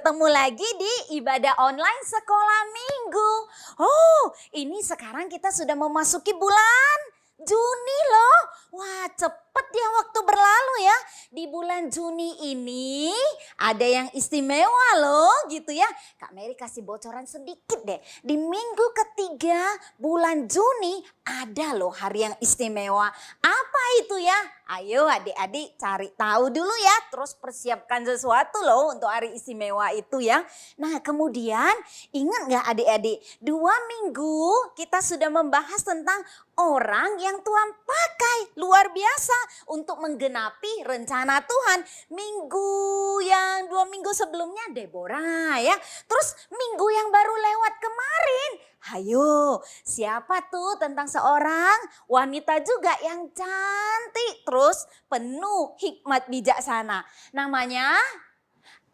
ketemu lagi di ibadah online sekolah minggu. Oh, ini sekarang kita sudah memasuki bulan Juni loh. Wah, cepet ya waktu berlalu ya. Di bulan Juni ini ada yang istimewa loh gitu ya. Kak Mary kasih bocoran sedikit deh. Di minggu ketiga bulan Juni ada loh hari yang istimewa. Apa itu ya? Ayo adik-adik cari tahu dulu ya. Terus persiapkan sesuatu loh untuk hari istimewa itu ya. Nah kemudian ingat gak adik-adik? 2 minggu kita sudah membahas tentang orang yang Tuhan pakai luar biasa untuk menggenapi rencana Tuhan. Minggu yang 2 minggu sebelumnya Deborah ya. Terus minggu yang baru lewat kemarin. Hayo, siapa tuh tentang seorang wanita juga yang cantik terus penuh hikmat bijaksana. Namanya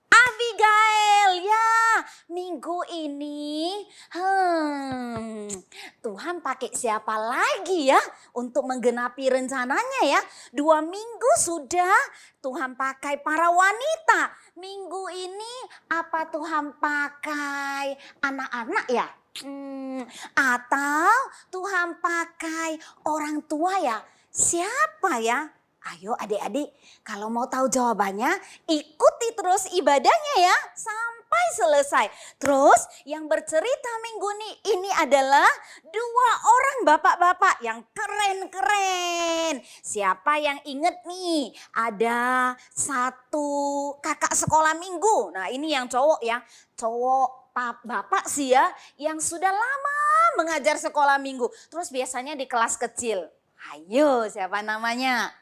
Abigail ya. Minggu ini Tuhan pakai siapa lagi ya untuk menggenapi rencananya ya. 2 minggu sudah Tuhan pakai para wanita. Minggu ini apa Tuhan pakai anak-anak ya? Atau Tuhan pakai orang tua ya? Siapa ya? Ayo adik-adik, kalau mau tahu jawabannya ikuti terus ibadahnya ya sampai selesai. Terus yang bercerita minggu ini adalah 2 orang bapak-bapak yang keren-keren. Siapa yang inget nih? Ada 1 kakak sekolah minggu. Nah ini yang cowok ya, cowok bapak sih ya yang sudah lama mengajar sekolah minggu. Terus biasanya di kelas kecil. Ayo siapa namanya?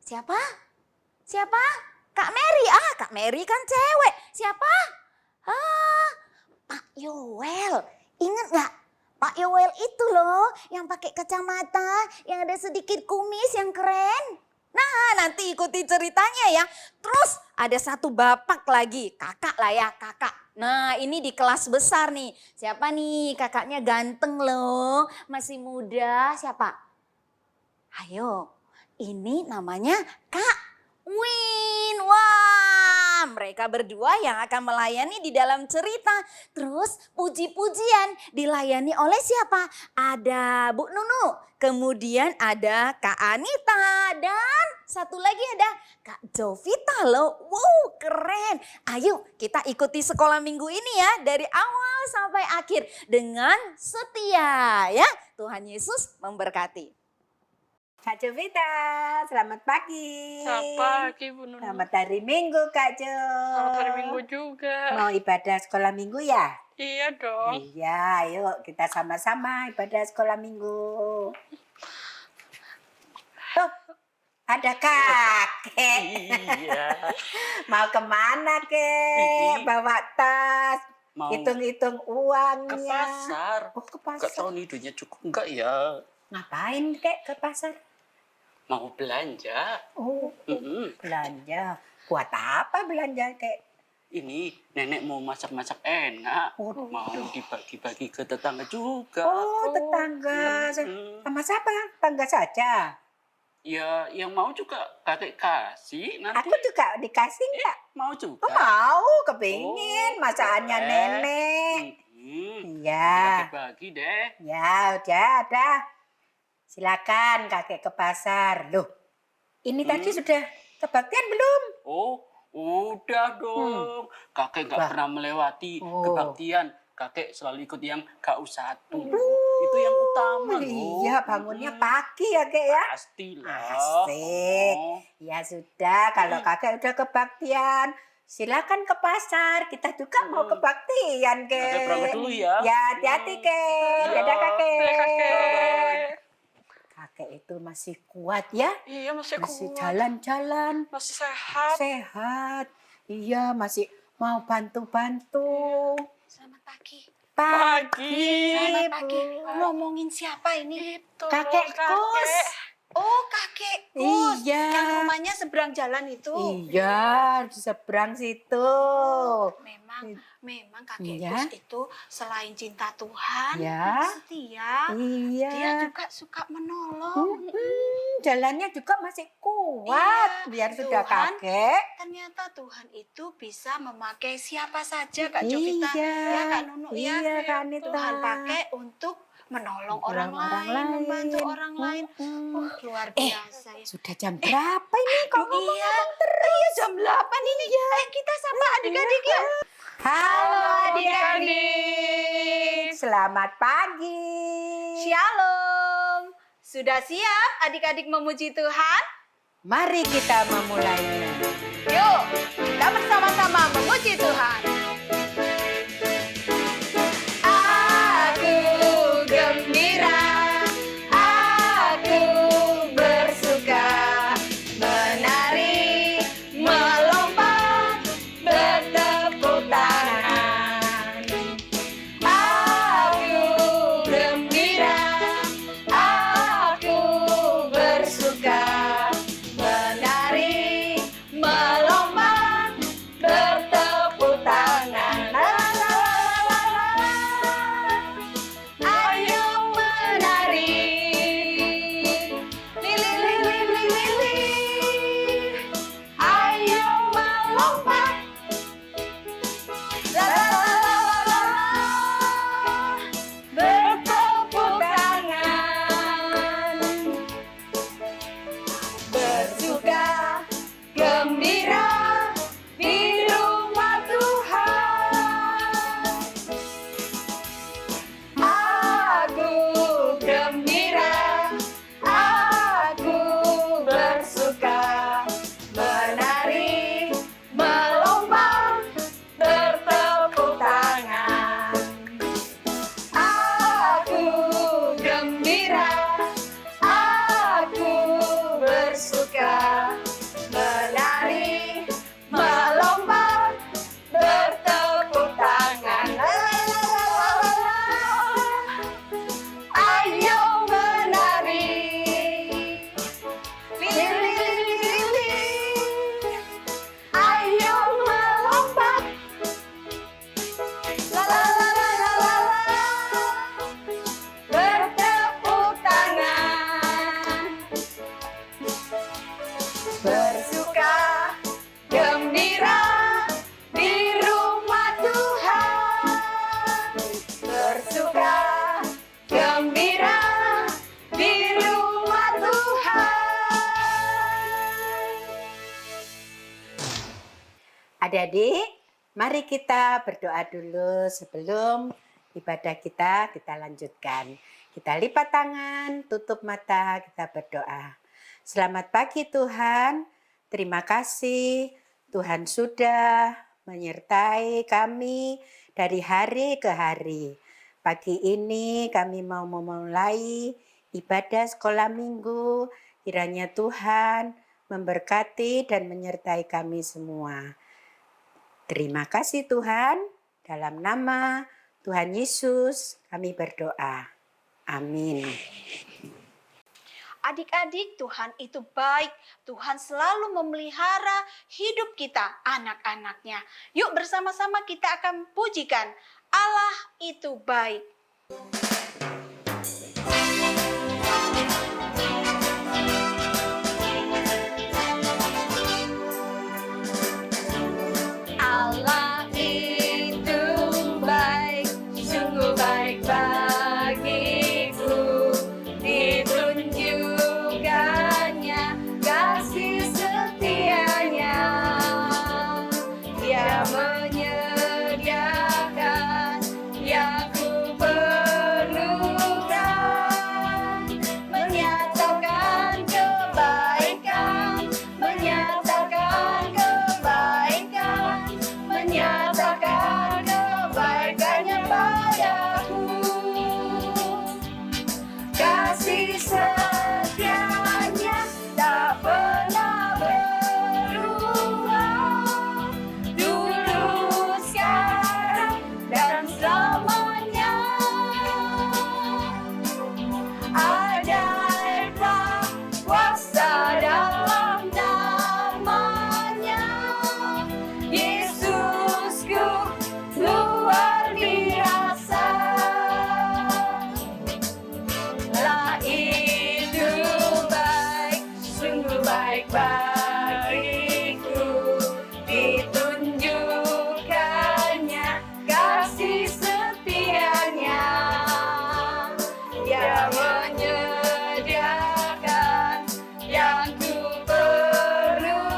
Siapa? Siapa? Kak Mary. Kak Mary kan cewek. Siapa? Pak Yoel. Ingat gak? Pak Yoel itu loh yang pakai kacamata, yang ada sedikit kumis yang keren. Nah nanti ikuti ceritanya ya. Terus ada 1 bapak lagi, kakak lah ya, kakak. Nah ini di kelas besar nih. Siapa nih? Kakaknya ganteng loh, masih muda. Siapa? Ayo. Ini namanya Kak Win. Wah, mereka berdua yang akan melayani di dalam cerita. Terus puji-pujian dilayani oleh siapa? Ada Bu Nunu, kemudian ada Kak Anita, dan satu lagi ada Kak Jovita loh. Wow, keren. Ayo kita ikuti sekolah minggu ini ya dari awal sampai akhir dengan setia ya. Tuhan Yesus memberkati. Kak Jovita, selamat pagi. Selamat pagi Bu Nunu. Selamat hari Minggu Kak Jo. Selamat hari Minggu juga. Mau ibadah sekolah Minggu ya? Iya dong. Iya, yuk kita sama-sama ibadah sekolah Minggu. Oh, ada kakek. Iya. Mau kemana kek? Bawa tas. Mau Hitung-hitung ke uangnya. pasar. Oh, ke Gak pasar. tahu nih duitnya cukup enggak ya. Ngapain kek ke pasar? Mau belanja. Oh, belanja. Buat apa belanja kek? Ini nenek mau masak-masak enak. Oh, Mau dibagi-bagi ke tetangga juga. Oh, tetangga. Sama siapa? Tetangga saja. Ya, yang mau juga kakek kasih nanti. Aku juga dikasih nggak? Mau Oh, juga. mau, kepingin. Masakannya boleh. nenek. Kakek Iya. bagi deh. Ya, udah. Silakan kakek ke pasar. Loh, ini tadi sudah kebaktian belum? Oh, udah dong. Kakek nggak Wah. pernah melewati Oh. kebaktian. Kakek selalu ikut yang KU1. Itu yang utama loh. Iya, bangunnya pagi ya kek ya. Pastilah. Asik. Oh. Ya sudah, kalau kakek udah kebaktian, silakan ke pasar. Kita juga mau kebaktian, Kek. Kakek berangkat dulu ya. Ya, hati-hati, Kek. Iya. Dadah, Kakek. Oke, kakek. Kakek itu masih kuat ya. Iya masih Masih kuat. jalan-jalan, Masih sehat. sehat. Iya, masih mau bantu-bantu. Selamat pagi. Pagi, Selamat pagi. Bu. Ngomongin siapa ini? Itu Kakek Kus. Oh kakek Kus. Iya. Yang rumahnya seberang jalan itu. Iya, di seberang situ. Memang kakek Iya. Kus itu selain cinta Tuhan, Ya. setia, Iya. dia juga suka menolong. jalannya juga masih kuat. Iya, Biar sudah Tuhan. kakek. Ternyata Tuhan itu bisa memakai siapa saja Kak Jovita. Iya, Ya Kak Nunu ya. iya, Kak Anita. Tuhan pakai untuk menolong orang lain, membantu orang lain. Luar biasa ya. Sudah jam berapa ini kok Iya, iya jam 8 ini. Kita sapa adik-adik ya. Halo adik-adik, selamat pagi. Shalom. Sudah siap adik-adik memuji Tuhan? Mari kita memulainya. Yuk, kita bersama-sama memuji Tuhan. Aku gembira, aku bersuka, menari, melompat, bertepuk tangan. Aku gembira, aku bersuka, menari, melompat, bertepuk tangan. La, la, la, la, la. Ayo menari, lili, lili, lili, lili. Ayo melompat, la, la, la, la, la, la. Bertepuk tangan, bersuka, gembira di rumah Tuhan. Aku gembira, aku bersuka, menari, melompat, bertepuk tangan. Aku gembira, aku bersuka, menari, melompat, bertepuk tangan. La, la, la, la, la, la. Ayo menari, lili, lili, lili. Ayo melompat, la, la, la, la, la, la, la. Bertepuk tangan, bersuka, gembira di rumah Tuhan. Bersuka, gembira di rumah Tuhan. Adik-adik, mari kita berdoa dulu sebelum ibadah kita lanjutkan. Kita lipat tangan, tutup mata, kita berdoa. Selamat pagi Tuhan, terima kasih Tuhan sudah menyertai kami dari hari ke hari. Pagi ini kami mau memulai ibadah sekolah minggu. Kiranya Tuhan memberkati dan menyertai kami semua. Terima kasih Tuhan, dalam nama Tuhan Yesus kami berdoa. Amin. Adik-adik, Tuhan itu baik. Tuhan selalu memelihara hidup kita, anak-anaknya. Yuk bersama-sama kita akan pujikan. Allah itu baik. Allah itu baik, sungguh baik bagiku. Ditunjukkannya kasih setianya. Dia menyediakan yang ku perlukan. baik bagiku, ditunjukkannya kasih setianya. Dia menyediakan yang ku perlukan,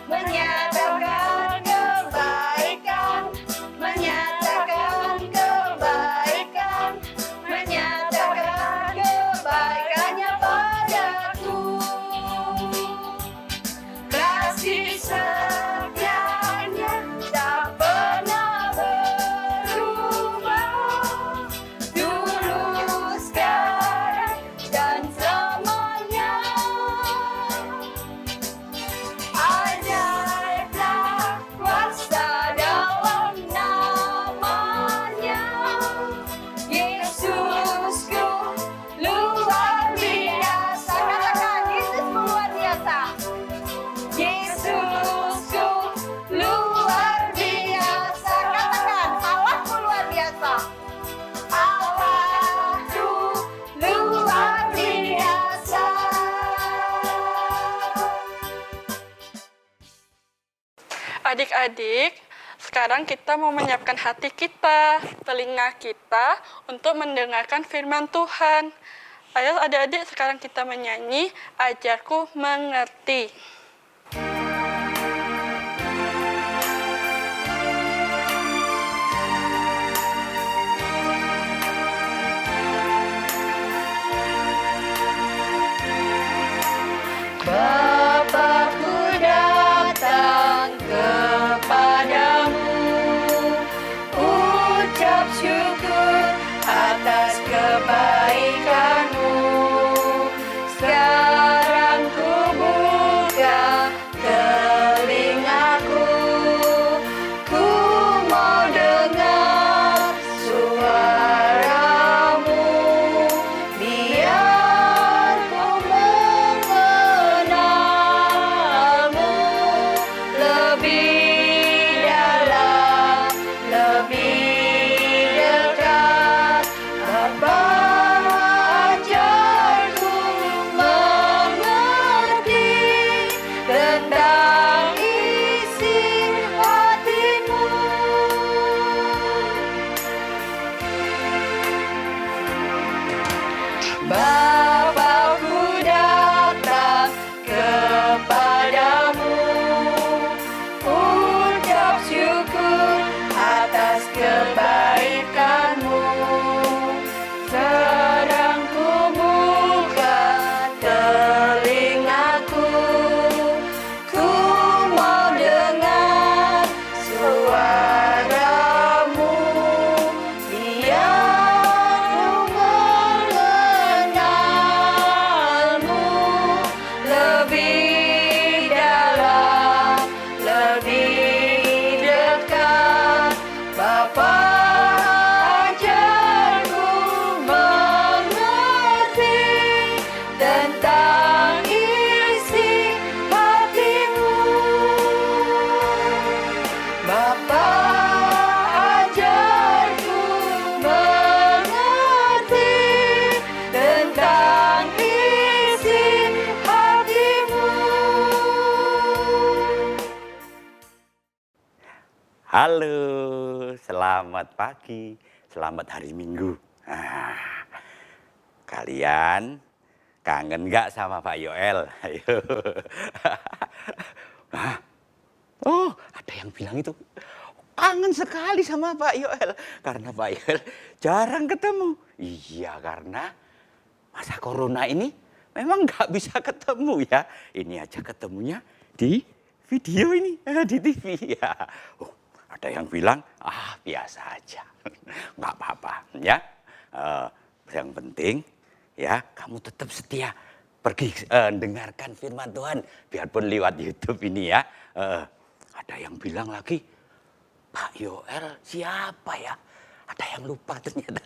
menyatakan kebaikan, menyatakan kebaikan, menyatakan kebaikannya padaku. Kasih setianya tak pernah berubah, dulu, sekarang, dan selamanya. Ajaiblah kuasa dalam namanya. Yesusku luar biasa. Katakan, Yesus luar biasa. Yesusku luar biasa. Katakan, Allahku luar biasa. Allahku luar biasa. Adik-adik, sekarang kita mau menyiapkan hati kita, telinga kita untuk mendengarkan firman Tuhan. Ayo adik-adik, sekarang kita menyanyi Ajarku Mengerti. Bapakku datang kepadamu, ucap syukur atas kebaikanmu. Sekarang ku buka telingaku, ku mau dengar suaramu, biar ku mengenalmu lebih dalam, lebih dekat. Bapa, ajarku mengerti tentang isi hatimu. Bapakku datang kepadamu, ucap syukur atas kebaikanmu. Sedang ku buka telingaku, ku mau dengar suaramu, biar ku mengenalmu lebih dalam, lebih dekat. Bapa, ajarku mengerti tentang isi hatimu. Bapa, ajarku mengerti tentang isi hatimu. Halo, selamat pagi, selamat hari Minggu. Kalian kangen nggak sama Pak Yoel? Ayo. Oh, ada yang bilang itu kangen sekali sama Pak Yoel karena Pak Yoel jarang ketemu. Iya, karena masa corona ini memang nggak bisa ketemu ya. Ini aja ketemunya di video ini, di TV ya. Oh, ada yang bilang, biasa aja, nggak apa-apa ya. Yang penting ya kamu tetap setia pergi dengarkan firman Tuhan, biarpun lewat YouTube ini ya. Ada yang bilang lagi, Pak Yoel siapa ya? Ada yang lupa ternyata.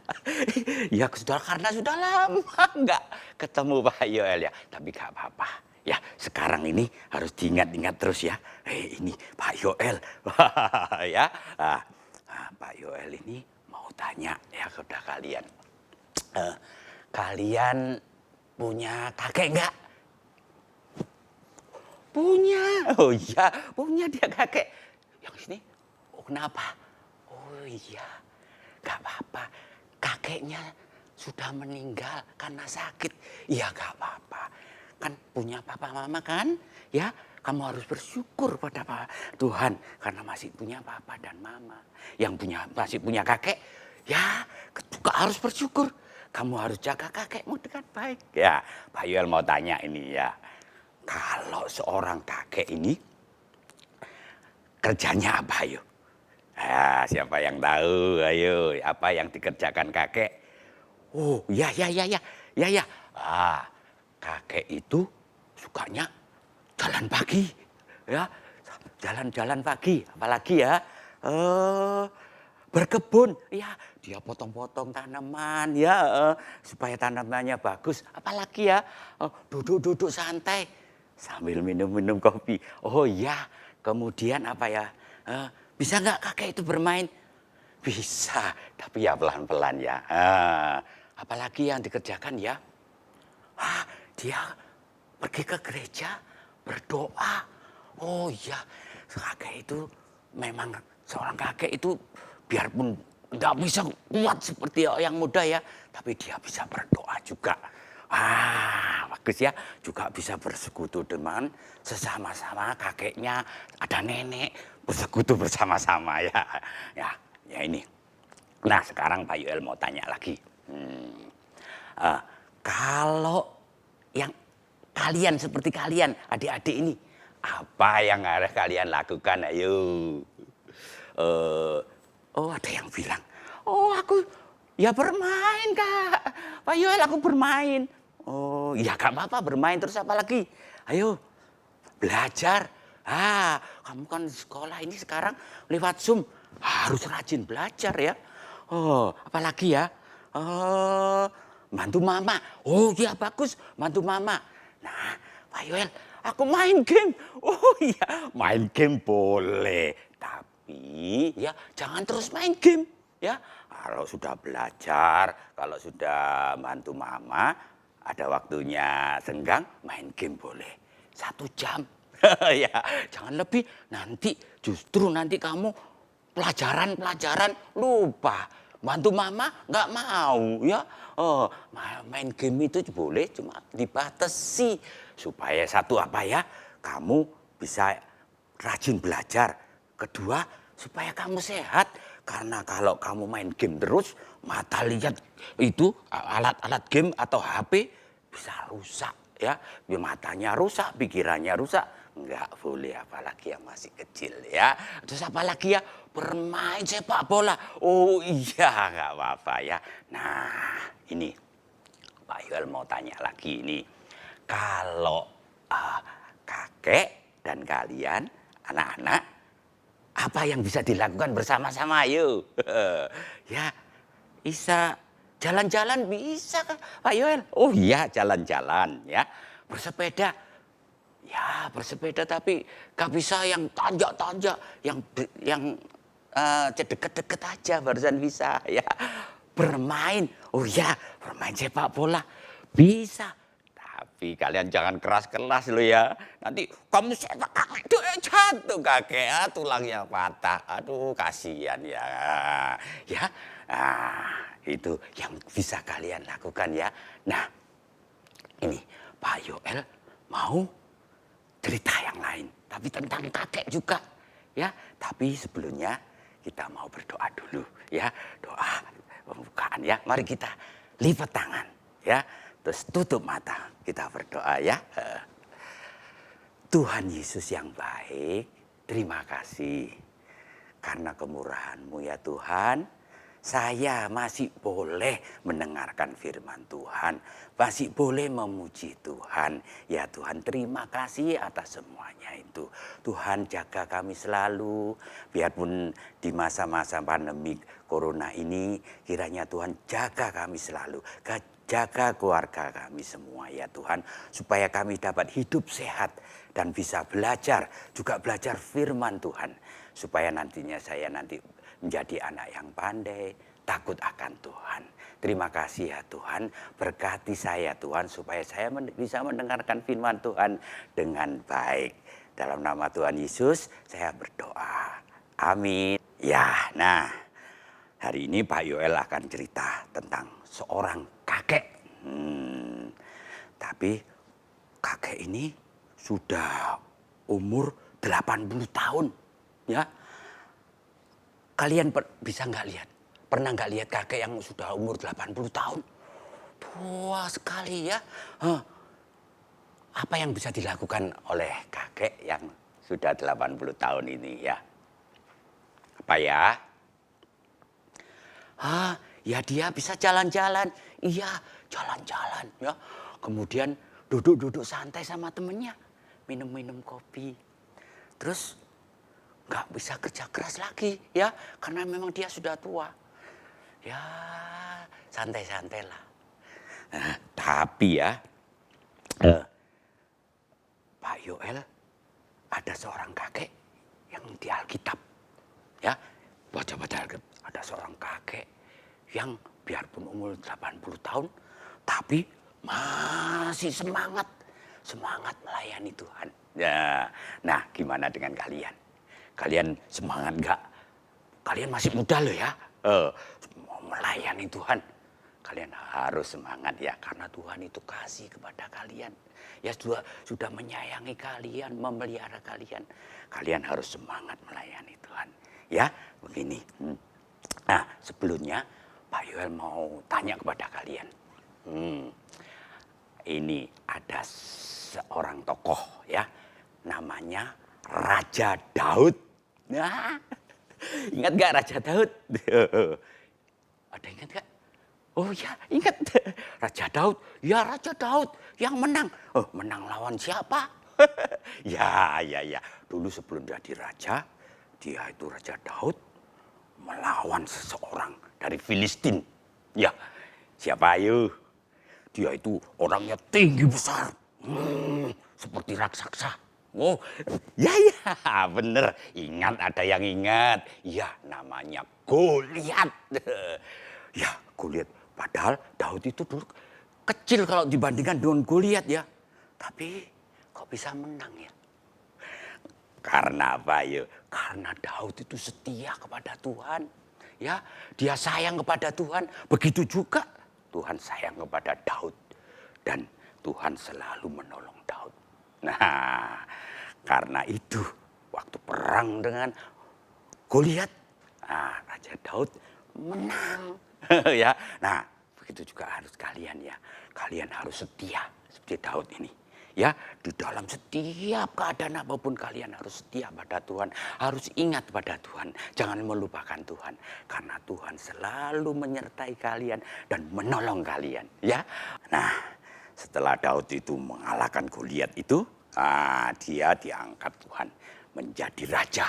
Ya karena sudah lama nggak ketemu Pak Yoel ya. Tapi nggak apa-apa. Ya sekarang ini harus diingat-ingat terus ya. Ini Pak Yoel. Ya, Pak Yoel ini mau tanya ya kepada kalian. Kalian punya kakek nggak? Punya. Oh iya, punya dia kakek. Yang sini, oh kenapa? Oh iya, gak apa-apa. Kakeknya sudah meninggal karena sakit. Iya gak apa-apa. Kan punya papa mama kan? Ya, kamu harus bersyukur pada Tuhan karena masih punya papa dan mama. Yang masih punya kakek, ya juga harus bersyukur. Kamu harus jaga kakekmu dengan baik. Ya, Pak Yoel mau tanya ini ya. Kalau seorang kakek ini kerjanya apa ayo? Siapa yang tahu? Ayo, apa yang dikerjakan kakek? Oh, ya. Kakek itu sukanya jalan pagi, ya, jalan-jalan pagi. Apalagi ya, berkebun, ya, dia potong-potong tanaman, ya, supaya tanamannya bagus. Apalagi ya, duduk-duduk santai sambil minum-minum kopi. Oh ya, kemudian apa ya? Bisa nggak kakek itu bermain? Bisa, tapi ya pelan-pelan ya. Apalagi yang dikerjakan ya, dia pergi ke gereja berdoa. Oh iya, kakek itu memang seorang kakek itu biarpun nggak bisa kuat seperti yang muda ya, tapi dia bisa berdoa juga. Bagus ya, juga bisa bersekutu dengan sesama-sama kakeknya, ada nenek, bersekutu bersama-sama ya. Ya ini. Nah sekarang Pak Yoel mau tanya lagi. Kalau yang kalian seperti kalian, adik-adik ini, apa yang harus kalian lakukan? Ayo. Oh ada yang bilang, oh aku ya bermain Kak. Pak Yoel aku bermain. Oh ya gak apa-apa bermain terus apa lagi? Ayo belajar. Kamu kan di sekolah ini sekarang lewat Zoom. Harus rajin belajar ya. Oh apalagi ya? Bantu mama. Oh iya bagus bantu mama. Nah Pak Yoel aku main game. Oh iya main game boleh. Tapi ya jangan terus main game ya. Kalau sudah belajar, kalau sudah bantu mama, ada waktunya senggang, main game boleh. 1 jam. Ya, jangan lebih. Nanti justru nanti kamu pelajaran lupa. Bantu mama nggak mau ya. Main game itu boleh cuma dibatasi. Supaya satu apa ya, kamu bisa rajin belajar. Kedua, supaya kamu sehat. Karena kalau kamu main game terus, mata lihat itu alat-alat game atau HP bisa rusak ya. Matanya rusak, pikirannya rusak. Enggak boleh apalagi yang masih kecil ya. Terus apalagi ya bermain sepak bola. Oh iya nggak apa-apa ya. Nah ini Pak Yoel mau tanya lagi ini. Kalau kakek dan kalian anak-anak apa yang bisa dilakukan bersama-sama ayo. Ya bisa jalan-jalan bisa Pak Yoel. Oh iya jalan-jalan ya. Bersepeda. Ya bersepeda tapi gak bisa yang tanjak-tanjak. Yang deket-deket aja barusan bisa ya. Bermain. Oh iya bermain sepak bola. Bisa. Tapi kalian jangan keras-keras lo ya. Nanti kamu sepak kakek jatuh kakek ya, tulangnya patah. Aduh kasihan ya. Ya. Itu yang bisa kalian lakukan ya. Nah ini Pak Yoel mau cerita yang lain. Tapi tentang kakek juga. Ya. Tapi sebelumnya kita mau berdoa dulu. Ya. Doa pembukaan ya. Mari kita lipat tangan. Ya. Terus tutup mata, kita berdoa ya. Tuhan Yesus yang baik, terima kasih. Karena kemurahan-Mu ya Tuhan, saya masih boleh mendengarkan firman Tuhan. Masih boleh memuji Tuhan. Ya Tuhan terima kasih atas semuanya itu. Tuhan jaga kami selalu. Biarpun di masa-masa pandemi corona ini, kiranya Tuhan jaga kami selalu. Jaga keluarga kami semua ya Tuhan. Supaya kami dapat hidup sehat dan bisa belajar. Juga belajar firman Tuhan. Supaya nantinya saya nanti menjadi anak yang pandai. Takut akan Tuhan. terima kasih ya Tuhan, berkati saya Tuhan supaya saya bisa mendengarkan firman Tuhan dengan baik. Dalam nama Tuhan Yesus saya berdoa. Amin. Ya, nah hari ini Pak Yoel akan cerita tentang seorang kakek. Tapi kakek ini sudah umur 80 tahun. Ya, kalian bisa nggak lihat? Pernah nggak lihat kakek yang sudah umur 80 tahun? Tua sekali ya. Apa yang bisa dilakukan oleh kakek yang sudah 80 tahun ini ya? Apa ya? Ya dia bisa jalan-jalan. Iya, jalan-jalan ya. Kemudian duduk-duduk santai sama temennya. Minum-minum kopi. Terus nggak bisa kerja keras lagi ya. Karena memang dia sudah tua. Ya, santai-santai lah. Nah, tapi ya, Pak Yoel ada seorang kakek yang di Alkitab. Ya, baca-baca Alkitab. Ada seorang kakek yang biarpun umur 80 tahun, tapi masih semangat melayani Tuhan. Ya, nah gimana dengan kalian? Kalian semangat nggak? Kalian masih muda loh ya. Mau melayani Tuhan, kalian harus semangat ya, karena Tuhan itu kasih kepada kalian. Ya sudah menyayangi kalian, memelihara kalian. Kalian harus semangat melayani Tuhan. Ya, begini. Nah, sebelumnya Pak Yoel mau tanya kepada kalian. Ini ada seorang tokoh ya, namanya Raja Daud. Nah, ingat gak Raja Daud? Ada ingat gak? Oh ya, ingat Raja Daud. Ya, Raja Daud yang menang. Oh, menang lawan siapa? Ya. Dulu sebelum jadi raja, dia itu Raja Daud melawan seseorang dari Filistin. Ya, siapa ayo? Dia itu orangnya tinggi besar. Seperti raksasa. Oh, ya, bener. Ingat, ada yang ingat. Ya, namanya Goliat. Ya, Goliat. Padahal Daud itu dulu kecil kalau dibandingkan dengan Goliat ya. Tapi kok bisa menang ya? Karena apa ya? Karena Daud itu setia kepada Tuhan. Ya, dia sayang kepada Tuhan. Begitu juga Tuhan sayang kepada Daud. Dan Tuhan selalu menolong Daud. Nah, karena itu waktu perang dengan Goliat, Raja Daud menang. Ya, nah begitu juga harus kalian ya. Kalian harus setia seperti Daud ini. Ya, di dalam setiap keadaan apapun kalian harus setia pada Tuhan. Harus ingat pada Tuhan. Jangan melupakan Tuhan. Karena Tuhan selalu menyertai kalian dan menolong kalian. Ya, nah setelah Daud itu mengalahkan Goliat itu, dia diangkat Tuhan menjadi raja.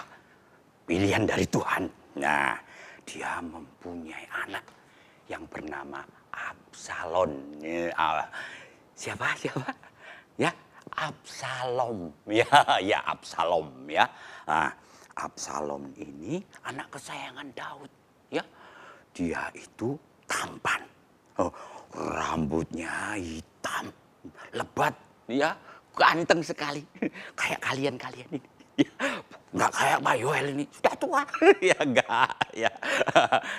Pilihan dari Tuhan. Nah, dia mempunyai anak yang bernama Absalom. Siapa? Ya, Absalom. Ya Absalom ya. Absalom ini anak kesayangan Daud. Ya, dia itu tampan. Rambutnya hitam, lebat, ya, ganteng sekali. Kayak kalian ini. Ya, nggak kayak Pak Yoel ini, sudah tua. Ya enggak, ya.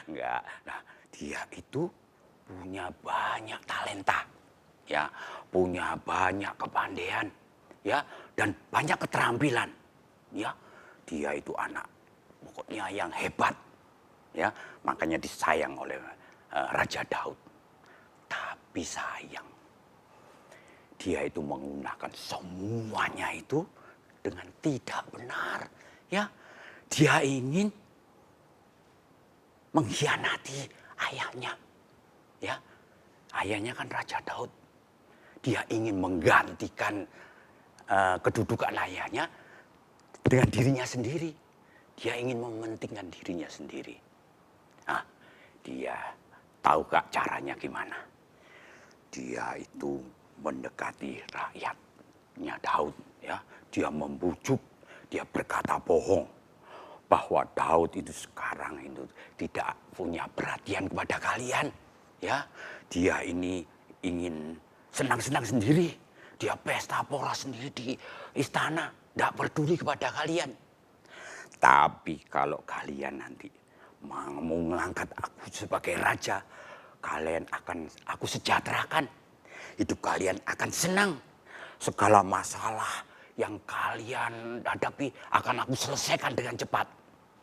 Enggak. Nah, dia itu punya banyak talenta. Ya, punya banyak kepandaian, ya, dan banyak keterampilan. Ya, dia itu anak pokoknya yang hebat. Ya, makanya disayang oleh Raja Daud. Tapi sayang, dia itu menggunakan semuanya itu dengan tidak benar. Ya, dia ingin mengkhianati ayahnya. Ya, ayahnya kan Raja Daud. Dia ingin menggantikan kedudukan ayahnya dengan dirinya sendiri. Dia ingin mementingkan dirinya sendiri. Nah, dia tahu gak caranya gimana? Dia itu mendekati rakyatnya Daud. Ya, dia membujuk, dia berkata bohong bahwa Daud itu sekarang itu tidak punya perhatian kepada kalian. Ya, dia ini ingin senang-senang sendiri. Dia pesta pora sendiri di istana, tidak peduli kepada kalian. Tapi kalau kalian nanti mau mengangkat aku sebagai raja, kalian akan aku sejahterakan. Hidup kalian akan senang. Segala masalah yang kalian hadapi akan aku selesaikan dengan cepat.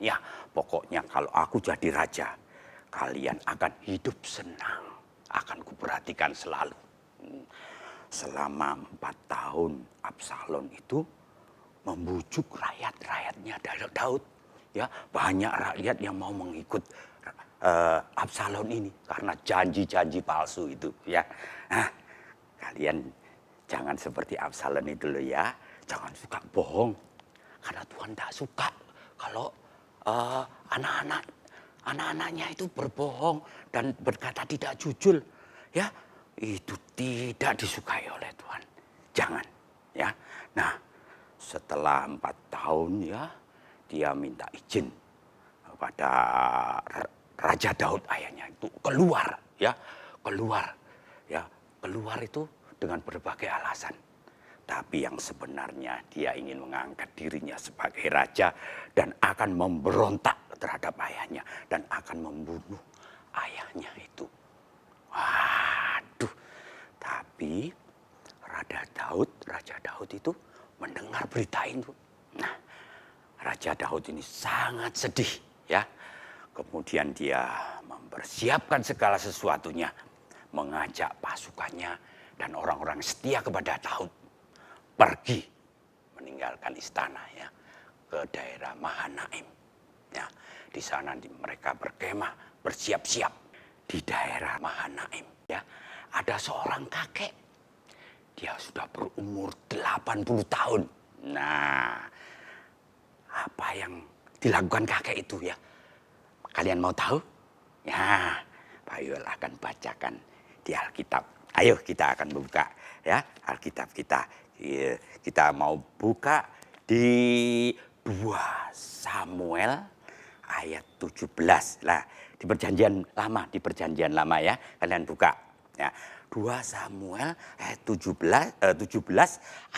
Ya, pokoknya kalau aku jadi raja, kalian akan hidup senang. Akan kuperhatikan selalu. Selama 4 tahun Absalom itu membujuk rakyat-rakyatnya dari Daud. Ya, banyak rakyat yang mau mengikut Absalom ini karena janji-janji palsu itu. Ya, nah, kalian jangan seperti Absalom itu loh ya. Jangan suka bohong. Karena Tuhan tidak suka kalau anak-anaknya itu berbohong dan berkata tidak jujur. Ya, itu tidak disukai oleh Tuhan. Jangan. Ya, nah setelah 4 tahun ya, dia minta izin kepada Raja Daud ayahnya itu keluar. Ya, keluar. Ya, keluar itu dengan berbagai alasan. Tapi yang sebenarnya dia ingin mengangkat dirinya sebagai raja dan akan memberontak terhadap ayahnya dan akan membunuh ayahnya itu. Waduh, tapi Raja Daud itu mendengar berita itu. Nah, Raja Daud ini sangat sedih ya. Kemudian dia mempersiapkan segala sesuatunya, mengajak pasukannya dan orang-orang setia kepada Daud pergi meninggalkan istana ya ke daerah Mahanaim. Ya, di sana mereka berkemah, bersiap-siap. Di daerah Mahanaim ya, ada seorang kakek. Dia sudah berumur 80 tahun. Nah, apa yang dilakukan kakek itu ya? Kalian mau tahu? Ya, Pak Yul akan bacakan di Alkitab. Ayo kita akan buka ya Alkitab kita. Kita mau buka di 2 Samuel ayat 17. Lah, di perjanjian lama ya. Kalian buka ya. 2 Samuel ayat 17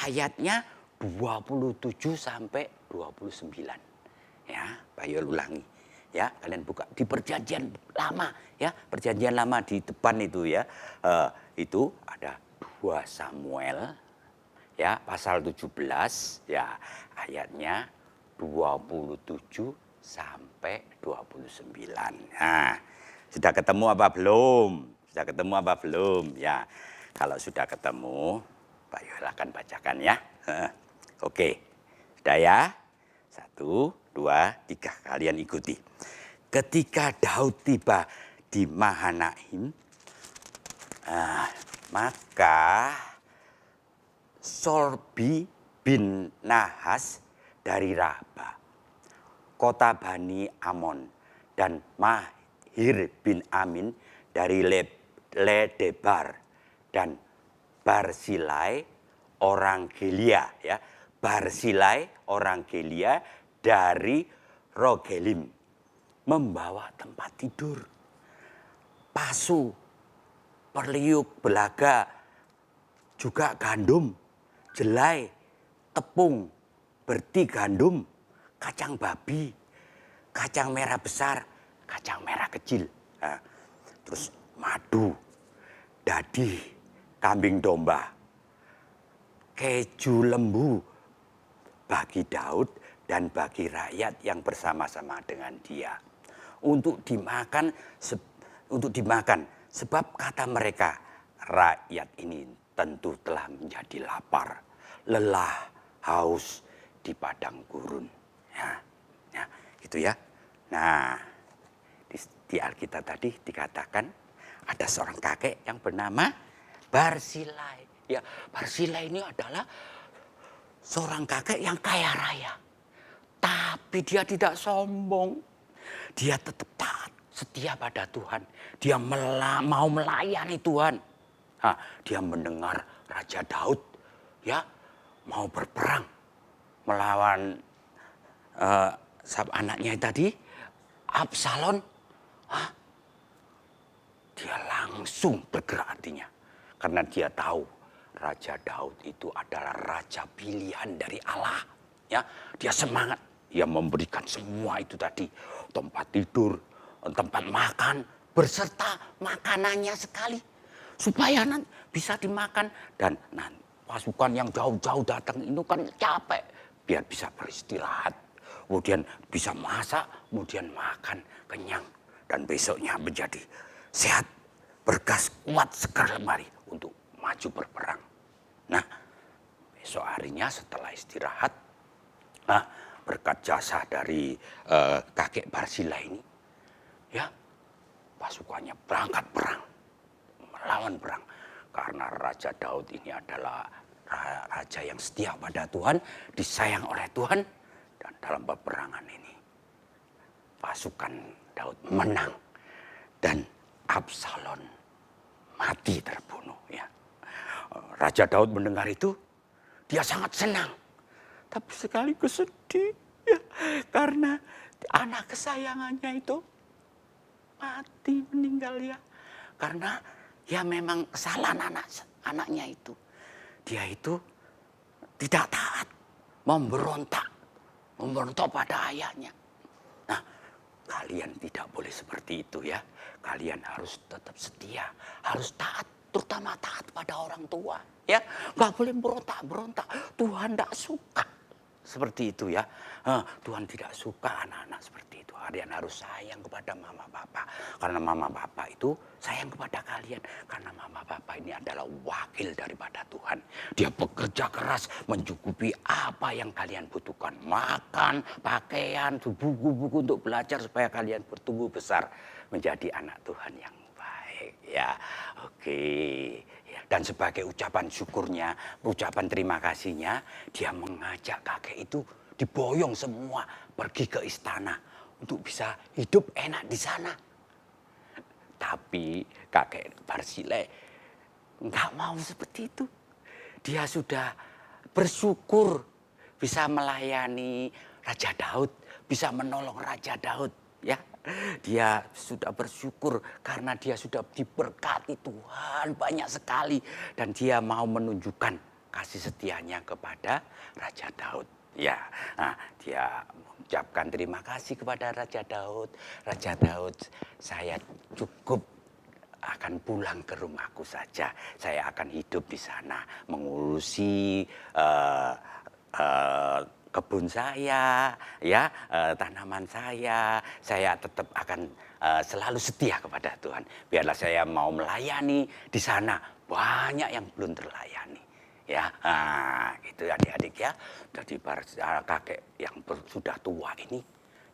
ayatnya 27 sampai 29. Ya, Pak Yul ulangi. Ya, kalian buka di perjanjian lama ya. Perjanjian lama di depan itu ya. Itu ada 2 Samuel ya, pasal 17 ya, ayatnya 27 sampai 29. Nah, sudah ketemu apa belum? Sudah ketemu apa belum? Ya, kalau sudah ketemu, Pak Yul akan bacakan ya. Oke, sudah ya? 1, 2, 3, kalian ikuti. Ketika Daud tiba di Mahanaim, maka Sorbi bin Nahas dari Raba, kota Bani Amon, dan Mahir bin Amin dari Ledebar, dan Barsilai orang Gilia ya, Barsilai orang Gilia dari Rogelim membawa tempat tidur, pasu, perliuk, belaga, juga gandum, jelai, tepung, berti gandum, kacang babi, kacang merah besar, kacang merah kecil. Nah, terus madu, dadi, kambing domba, keju lembu bagi Daud dan bagi rakyat yang bersama-sama dengan dia. Untuk dimakan, sebab kata mereka, rakyat ini tentu telah menjadi lapar, lelah, haus di padang gurun. Ya, gitu ya. Nah, di Alkitab tadi dikatakan ada seorang kakek yang bernama Barsilai. Ya, Barsilai ini adalah seorang kakek yang kaya raya. Tapi dia tidak sombong. Dia tetap taat, setia pada Tuhan. Dia mau melayani Tuhan. Nah, dia mendengar Raja Daud ya mau berperang melawan anaknya tadi Absalom. Dia langsung bergerak hatinya. Karena dia tahu Raja Daud itu adalah raja pilihan dari Allah. Ya, dia semangat, ia memberikan semua itu tadi, tempat tidur, tempat makan, berserta makanannya sekali, supaya nanti bisa dimakan. Dan pasukan yang jauh-jauh datang itu kan capek, biar bisa beristirahat, kemudian bisa masak, kemudian makan kenyang, dan besoknya menjadi sehat, bergas, kuat, segar lemari untuk maju berperang. Nah, besok harinya setelah istirahat, berkat jasa dari kakek Barzilai ini, ya, pasukannya berangkat perang, melawan perang. Karena Raja Daud ini adalah raja yang setia pada Tuhan, disayang oleh Tuhan, dan dalam peperangan ini pasukan Daud menang dan Absalom mati terbunuh. Ya, Raja Daud mendengar itu, dia sangat senang, tapi sekaligus sedih, ya, karena anak kesayangannya itu mati, meninggal, ya. Karena ya memang kesalahan anaknya itu. Dia itu tidak taat, memberontak pada ayahnya. Nah, kalian tidak boleh seperti itu, ya. Kalian harus tetap setia, harus taat, terutama taat pada orang tua, ya. Nggak boleh berontak. Tuhan tidak suka seperti itu, ya. Tuhan tidak suka anak-anak seperti itu. Kalian harus sayang kepada mama papa, karena mama papa itu sayang kepada kalian, karena mama papa ini adalah wakil daripada Tuhan. Dia bekerja keras mencukupi apa yang kalian butuhkan, makan, pakaian, buku-buku untuk belajar supaya kalian bertumbuh besar menjadi anak Tuhan yang baik, ya. Oke. Dan sebagai ucapan syukurnya, ucapan terima kasihnya, dia mengajak kakek itu diboyong semua pergi ke istana untuk bisa hidup enak di sana. Tapi kakek Barzilai nggak mau seperti itu. Dia sudah bersyukur bisa melayani Raja Daud, bisa menolong Raja Daud, ya. Dia sudah bersyukur karena dia sudah diberkati Tuhan banyak sekali, dan dia mau menunjukkan kasih setianya kepada Raja Daud. Ya, dia mengucapkan terima kasih kepada Raja Daud. Raja Daud, saya cukup akan pulang ke rumahku saja. Saya akan hidup di sana, mengurusi kebun saya, ya, tanaman saya. Saya tetap akan selalu setia kepada Tuhan. Biarlah saya mau melayani di sana, banyak yang belum terlayani. Ya, itu adik-adik, ya. Jadi kakek yang sudah tua ini,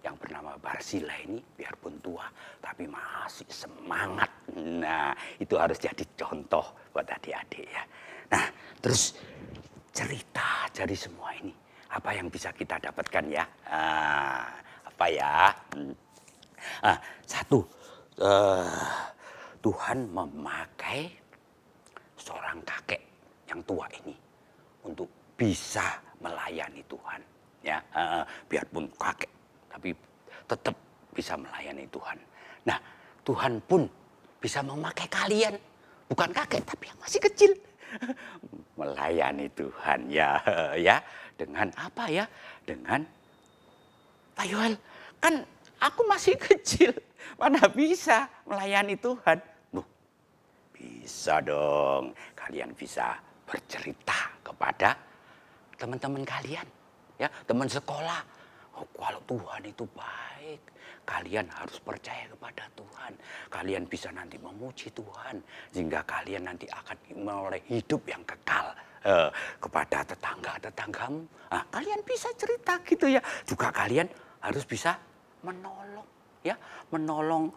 yang bernama Barzilai ini, biarpun tua tapi masih semangat. Nah, itu harus jadi contoh buat adik-adik, ya. Nah, terus cerita dari semua ini, apa yang bisa kita dapatkan, ya? Apa, ya? Satu, Tuhan memakai seorang kakek yang tua ini untuk bisa melayani Tuhan, ya. Biarpun kakek tapi tetap bisa melayani Tuhan. Nah, Tuhan pun bisa memakai kalian, bukan kakek tapi yang masih kecil, melayani Tuhan, ya, ya. Dengan apa, ya? Dengan Pak Yoel, kan aku masih kecil, mana bisa melayani Tuhan? Bisa dong, kalian bisa bercerita kepada teman-teman kalian, ya, teman sekolah. Kalau Tuhan itu baik, kalian harus percaya kepada Tuhan. Kalian bisa nanti memuji Tuhan, sehingga kalian nanti akan memulai hidup yang kekal. Kepada tetangga-tetanggamu, kalian bisa cerita gitu, ya. Juga kalian harus bisa menolong, ya, menolong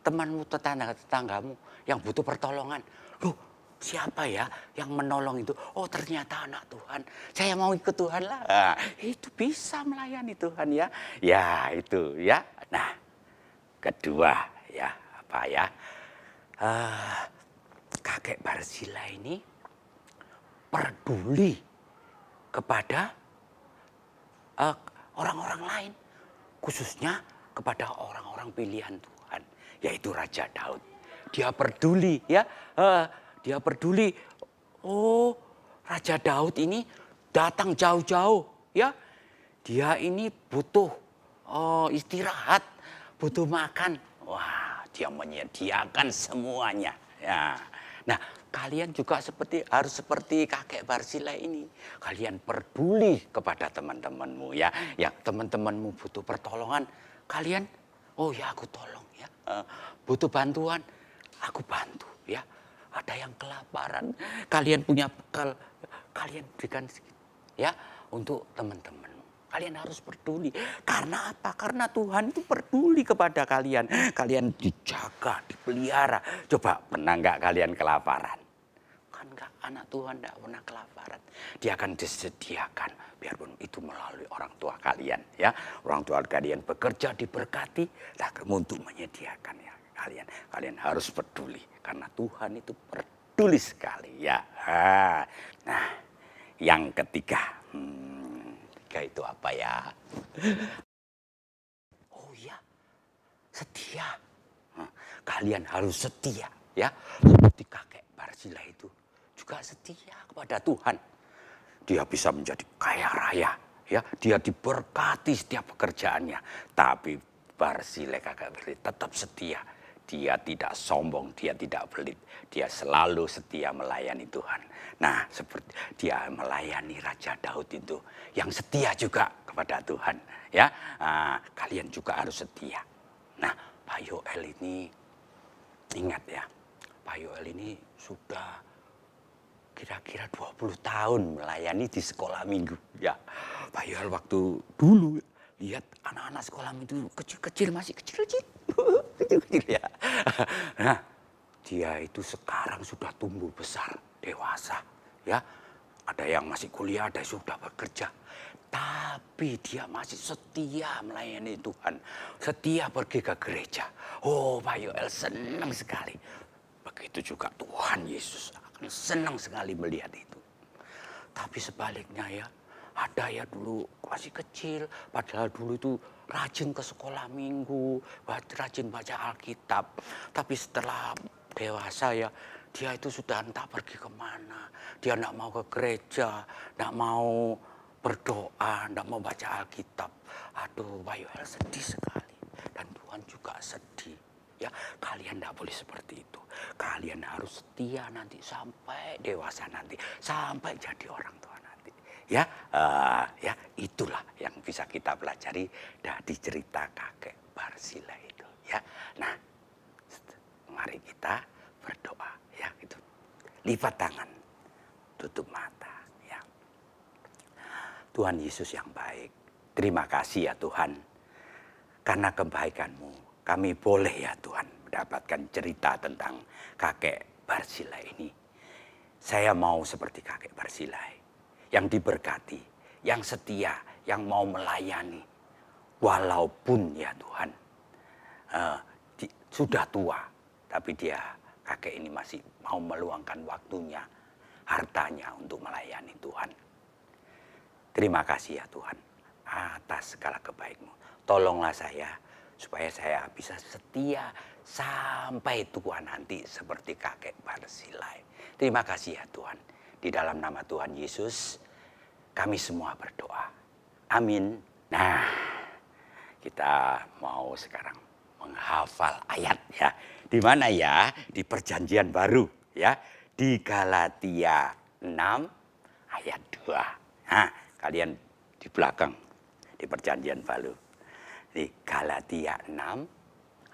temanmu, tetanggamu yang butuh pertolongan. Loh, siapa ya yang menolong itu? Oh, ternyata anak Tuhan. Saya mau ikut Tuhan lah. Itu bisa melayani Tuhan, ya. Ya, itu, ya. Nah, kedua, ya, apa, ya? Kakek Barzilai ini peduli kepada orang-orang lain, khususnya kepada orang-orang pilihan Tuhan, yaitu Raja Daud. dia peduli ya. Dia peduli. Oh, Raja Daud ini datang jauh-jauh ya. Dia ini butuh istirahat, butuh makan. Wah, dia menyediakan semuanya ya. Nah, kalian juga harus seperti kakek Barzilai ini. Kalian peduli kepada teman-temanmu ya. Ya, teman-temanmu butuh pertolongan, kalian, oh ya aku tolong ya. Butuh bantuan, aku bantu ya. Ada yang kelaparan, kalian punya bekal, kalian berikan ya untuk teman-temanmu. Kalian harus peduli. Karena apa? Karena Tuhan itu peduli kepada kalian. Kalian dijaga, dipelihara. Coba pernah nggak kalian kelaparan? Kan nggak, anak Tuhan nggak pernah kelaparan. Dia akan disediakan. Biarpun itu melalui orang tua kalian. Ya, orang tua kalian bekerja diberkati. Nah, untuk menyediakan ya kalian. Kalian harus peduli. Karena Tuhan itu peduli sekali ya. Nah, yang ketiga. Itu apa ya? Oh ya, setia. Kalian harus setia ya. Seperti kakek Barzilai itu juga setia kepada Tuhan. Dia bisa menjadi kaya raya ya. Dia diberkati setiap pekerjaannya. Tapi Barzilai, kakek Barzilai tetap setia. Dia tidak sombong, dia tidak pelit. Dia selalu setia melayani Tuhan. Nah, seperti dia melayani Raja Daud itu, yang setia juga kepada Tuhan. Ya, kalian juga harus setia. Nah, Pak Yoel ini, ingat ya, Pak Yoel ini sudah kira-kira 20 tahun melayani di sekolah minggu. Ya, Pak Yoel waktu dulu lihat anak-anak sekolah itu kecil-kecil, masih kecil-kecil. Kecil-kecil ya. Nah, dia itu sekarang sudah tumbuh besar, dewasa. Ya, ada yang masih kuliah, ada yang sudah bekerja. Tapi dia masih setia melayani Tuhan. Setia pergi ke gereja. Oh, Pak Yoel senang sekali. Begitu juga Tuhan Yesus akan senang sekali melihat itu. Tapi sebaliknya ya, ada ya dulu masih kecil, padahal dulu itu rajin ke sekolah minggu, rajin baca Alkitab. Tapi setelah dewasa ya, dia itu sudah entah pergi kemana. Dia tidak mau ke gereja, tidak mau berdoa, tidak mau baca Alkitab. Aduh, Pak Yoel sedih sekali. Dan Tuhan juga sedih. Ya, kalian tidak boleh seperti itu. Kalian harus setia nanti sampai dewasa nanti, sampai jadi orang tua nanti. Ya, ya itulah yang bisa kita pelajari dari cerita kakek Barzilai itu. Ya, nah, mari kita berdoa. Ya, gitu. Lipat tangan, tutup mata. Ya, Tuhan Yesus yang baik, terima kasih ya Tuhan, karena kebaikan-Mu kami boleh ya Tuhan mendapatkan cerita tentang kakek Barzilai ini. Saya mau seperti kakek Barzilai, yang diberkati, yang setia, yang mau melayani. Walaupun ya Tuhan, sudah tua, tapi dia, kakek ini masih mau meluangkan waktunya, hartanya untuk melayani Tuhan. Terima kasih ya Tuhan, atas segala kebaikan-Mu. Tolonglah saya, supaya saya bisa setia sampai tua nanti seperti kakek Barzilai. Terima kasih ya Tuhan. Di dalam nama Tuhan Yesus, kami semua berdoa. Amin. Nah, kita mau sekarang menghafal ayat ya. Di mana ya? Di Perjanjian Baru ya. Di Galatia 6 ayat 2. Nah, kalian di belakang di Perjanjian Baru. Di Galatia 6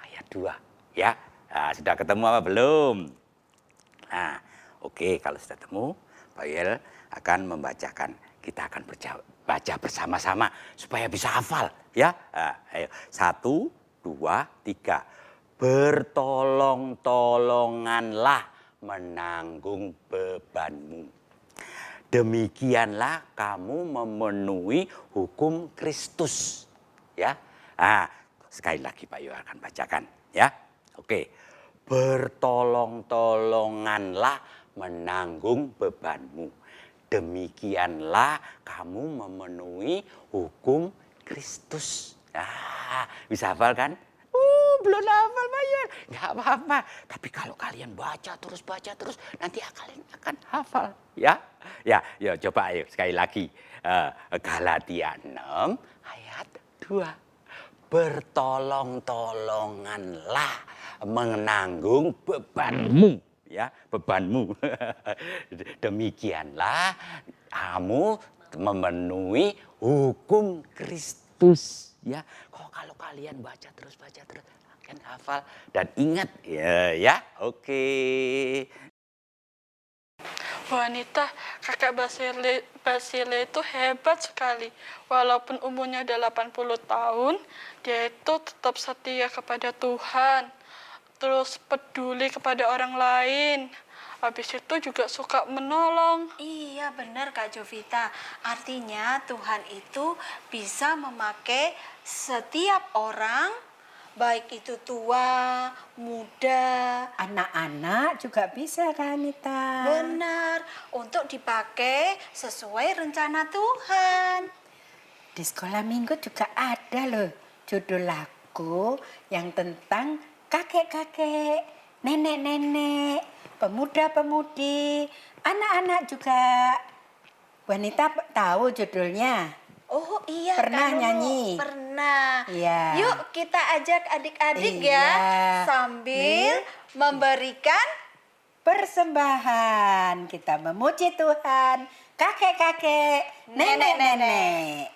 ayat 2 ya. Nah, sudah ketemu apa belum? Nah, oke, kalau sudah ketemu, Pak Yoel akan membacakan. Kita akan baca bersama-sama supaya bisa hafal ya. Ayo, 1, 2, 3. Bertolong-tolonganlah menanggung bebanmu. Demikianlah kamu memenuhi hukum Kristus. Ya, sekali lagi Pak Yoel akan bacakan ya. Oke, bertolong-tolonganlah menanggung bebanmu. Demikianlah kamu memenuhi hukum Kristus. Bisa hafal kan? belum hafal Pak Yoel. Nggak apa-apa. Tapi kalau kalian baca terus, nanti kalian akan hafal. Ya, coba ayo sekali lagi. Galatia 6 ayat 2. Bertolong-tolonganlah menanggung bebanmu. Ya, bebanmu. Demikianlah kamu memenuhi hukum Kristus. Ya, kalau kalian baca terus akan hafal dan ingat ya. Oke. Bu Anita, kakak Basile itu hebat sekali. Walaupun umurnya udah 80 tahun, dia itu tetap setia kepada Tuhan. Terus peduli kepada orang lain. Habis itu juga suka menolong. Iya benar Kak Jovita. Artinya Tuhan itu bisa memakai setiap orang, baik itu tua, muda, Anak-anak juga bisa kan Anita? benar, untuk dipakai sesuai rencana Tuhan. Di sekolah minggu juga ada loh judul lagu yang tentang kakek-kakek, nenek-nenek, pemuda-pemudi, anak-anak juga. Wanita tahu judulnya? Oh iya, Pernah Kak Nunu, nyanyi? Pernah. Iya. Yuk kita ajak adik-adik Iya. ya sambil memberikan Persembahan kita memuji Tuhan, kakek-kakek, nenek-nenek.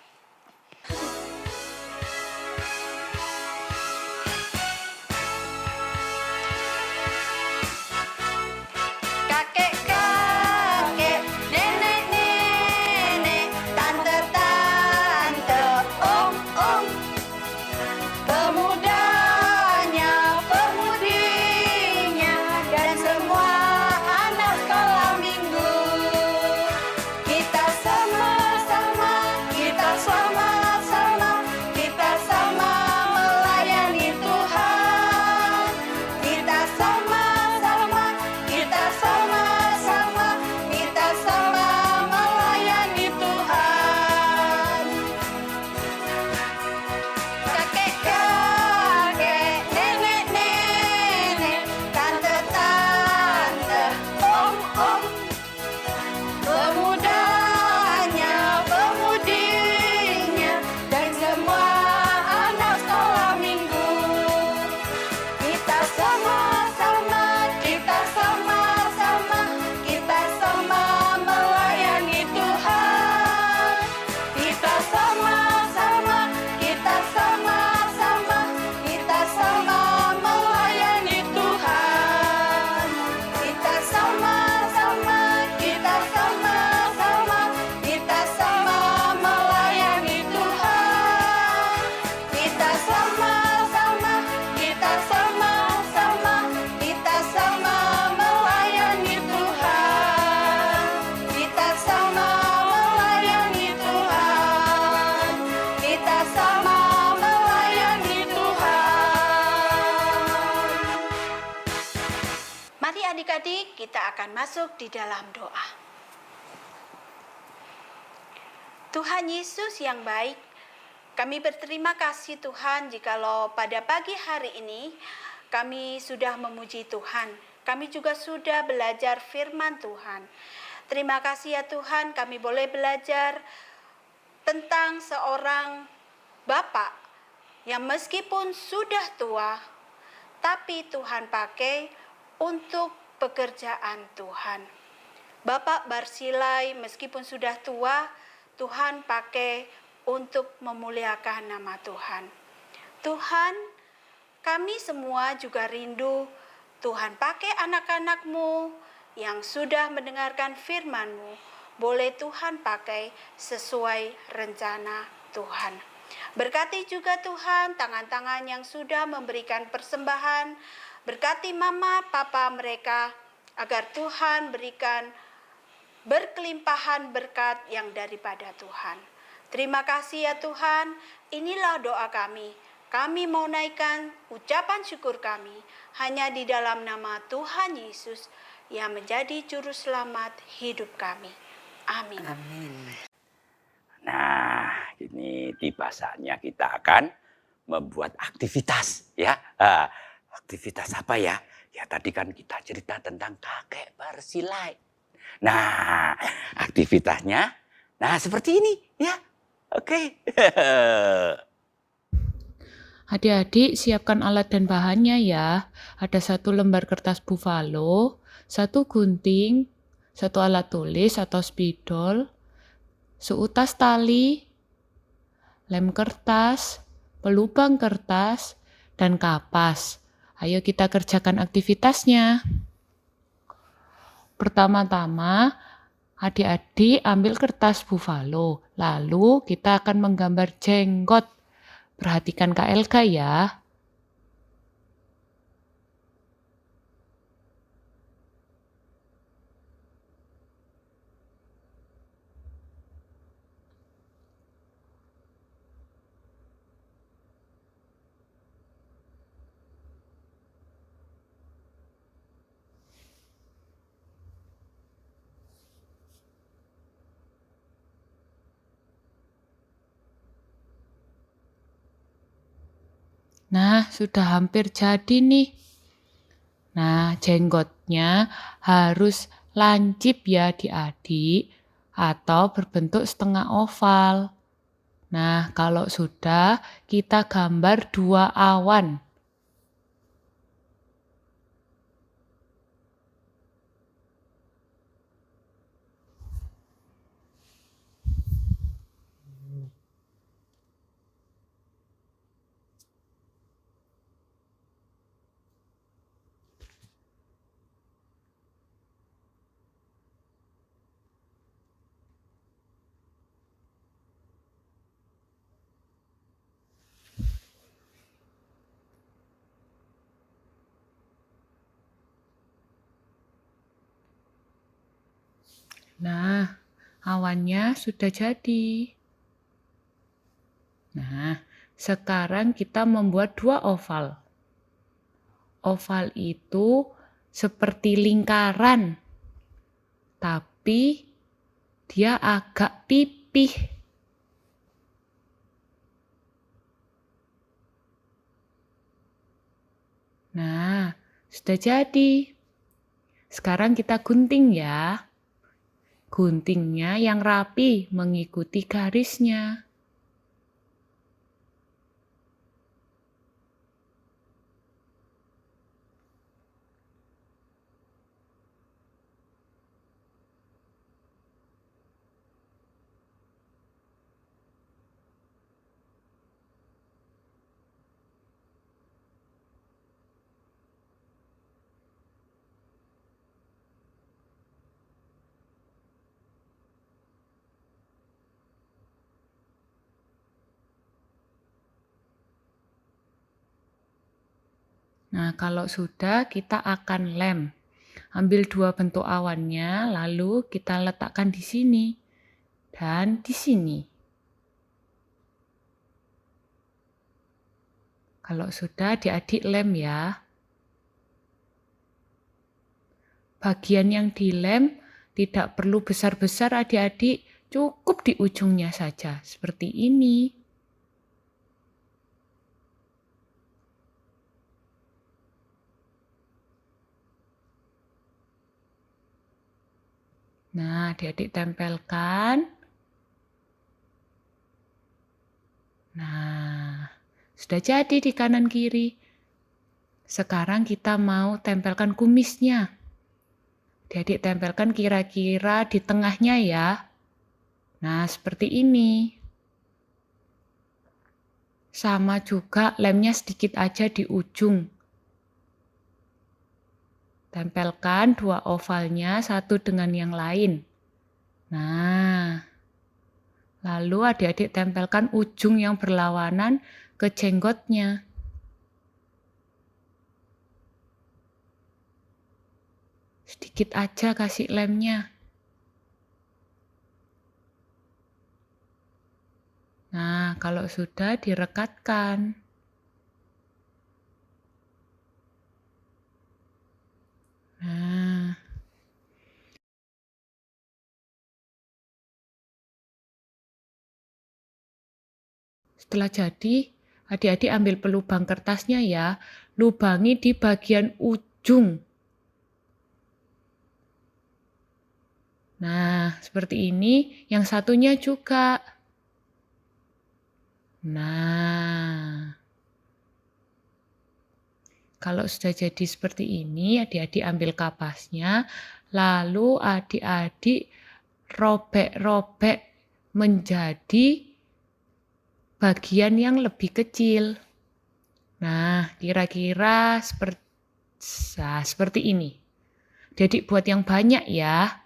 kakek-kakek, nenek-nenek, tante-tante, om-om, pemudanya, pemudinya, dan semua anak sekolah minggu. Kita sama-sama, kita sama-sama, kita sama melayani Tuhan. Kita sama-sama, kita sama-sama, kita sama melayani Tuhan. Kakek-kakek, nenek-nenek, tante-tante, om-om, pemudanya, pemudinya, dan semua anak sekolah minggu. Kita sama-sama, kita sama-sama, kita sama melayani Tuhan. Kita sama-sama, kita sama-sama, kita sama melayani Tuhan. Kita sama-sama, kita sama-sama, kita sama melayani Tuhan. Kita sama-sama, kita sama-sama, kita sama melayani Tuhan. Kita sama melayani Tuhan. Kita sama melayani Tuhan. Mari adik-adik kita akan masuk di dalam doa. Tuhan Yesus yang baik, kami berterima kasih Tuhan jikalau pada pagi hari ini kami sudah memuji Tuhan. Kami juga sudah belajar firman Tuhan. Terima kasih ya Tuhan, kami boleh belajar tentang seorang bapak yang meskipun sudah tua, tapi Tuhan pakai untuk pekerjaan Tuhan. Bapak Barsilai meskipun sudah tua, Tuhan pakai untuk memuliakan nama Tuhan. Tuhan, kami semua juga rindu Tuhan pakai anak-anak-Mu yang sudah mendengarkan firman-Mu. Boleh Tuhan pakai sesuai rencana Tuhan. Berkati juga Tuhan tangan-tangan yang sudah memberikan persembahan. Berkati mama, papa mereka agar Tuhan berikan berkelimpahan berkat yang daripada Tuhan. Terima kasih ya Tuhan, inilah doa kami. Kami mau naikkan ucapan syukur kami hanya di dalam nama Tuhan Yesus yang menjadi juru selamat hidup kami. Amin. Amin. Nah, ini tiba saatnya kita akan membuat aktivitas ya. Aktivitas apa ya? Ya tadi kan kita cerita tentang kakek bersilai. Nah, aktivitasnya nah seperti ini ya. Oke. Adik-adik siapkan alat dan bahannya ya. Ada 1 lembar kertas buffalo, 1 gunting, 1 alat tulis atau spidol, seutas tali, lem kertas, pelubang kertas, dan kapas. Ayo kita kerjakan aktivitasnya. Pertama-tama, adik-adik ambil kertas buffalo, lalu kita akan menggambar jenggot. Perhatikan Kak Elga ya. Nah, sudah hampir jadi nih. Nah, jenggotnya harus lancip ya adik-adik atau berbentuk setengah oval. Nah, kalau sudah, kita gambar 2 awan. Nah, awannya sudah jadi. Nah, sekarang kita membuat 2 oval. Oval itu seperti lingkaran, tapi dia agak pipih. Nah, sudah jadi. Sekarang kita gunting ya. Guntingnya yang rapi mengikuti garisnya. Nah, kalau sudah kita akan lem. Ambil 2 bentuk awannya, lalu kita letakkan di sini dan di sini. Kalau sudah, adik-adik lem ya. Bagian yang dilem tidak perlu besar-besar adik-adik, cukup di ujungnya saja, seperti ini. Nah, adik-adik tempelkan. Nah, sudah jadi di kanan kiri. Sekarang kita mau tempelkan kumisnya. Adik-adik tempelkan kira-kira di tengahnya ya. Nah, seperti ini. Sama juga lemnya sedikit aja di ujung. Tempelkan 2 ovalnya satu dengan yang lain. Nah, lalu adik-adik tempelkan ujung yang berlawanan ke jenggotnya. Sedikit aja kasih lemnya. Nah, kalau sudah direkatkan. Nah, setelah jadi, Adik-adik ambil pelubang kertasnya ya, lubangi di bagian ujung. Nah, seperti ini. Yang satunya juga. Nah, kalau sudah jadi seperti ini, adik-adik ambil kapasnya, lalu adik-adik robek-robek menjadi bagian yang lebih kecil. Nah, kira-kira seperti ini. Jadi buat yang banyak ya.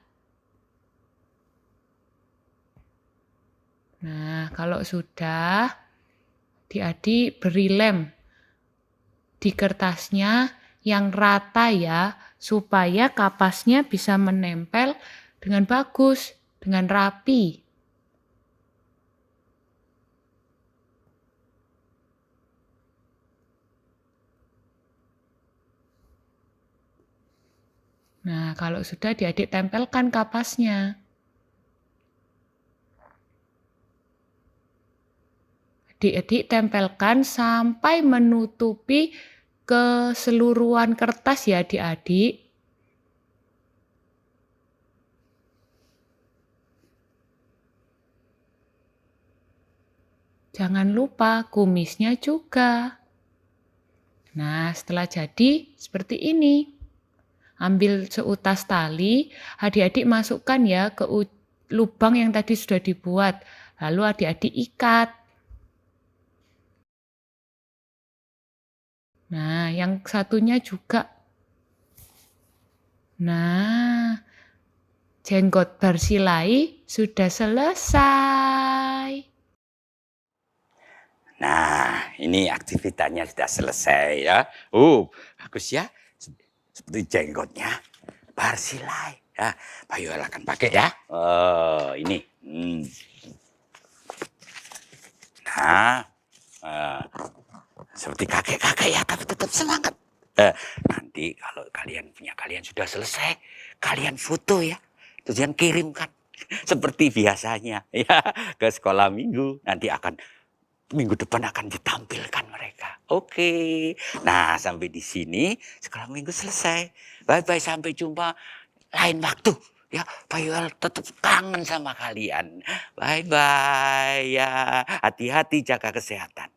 Nah, kalau sudah, adik-adik beri lem di kertasnya yang rata ya, supaya kapasnya bisa menempel dengan bagus, dengan rapi. Nah, kalau sudah adik-adik tempelkan kapasnya. Adik-adik tempelkan sampai menutupi keseluruhan kertas ya adik-adik. Jangan lupa kumisnya juga. Nah, setelah jadi seperti ini. Ambil seutas tali, adik-adik masukkan ya ke lubang yang tadi sudah dibuat. Lalu adik-adik ikat. Nah, yang satunya juga. Nah, jenggot Barsilai sudah selesai. Nah, ini aktivitasnya sudah selesai ya. Bagus ya. Seperti jenggotnya Barsilai. Ya, Pak Yoel akan pakai ya. Ini. Nah, seperti kakek-kakek ya, tapi tetap semangat. Nanti kalau kalian sudah selesai, kalian foto ya. Terus yang kirimkan. Seperti biasanya ya ke sekolah minggu. Nanti minggu depan akan ditampilkan mereka. Oke. Nah, sampai di sini sekolah minggu selesai. Bye-bye, sampai jumpa lain waktu. Ya, Pak Yoel tetap kangen sama kalian. Bye-bye ya. Hati-hati, jaga kesehatan.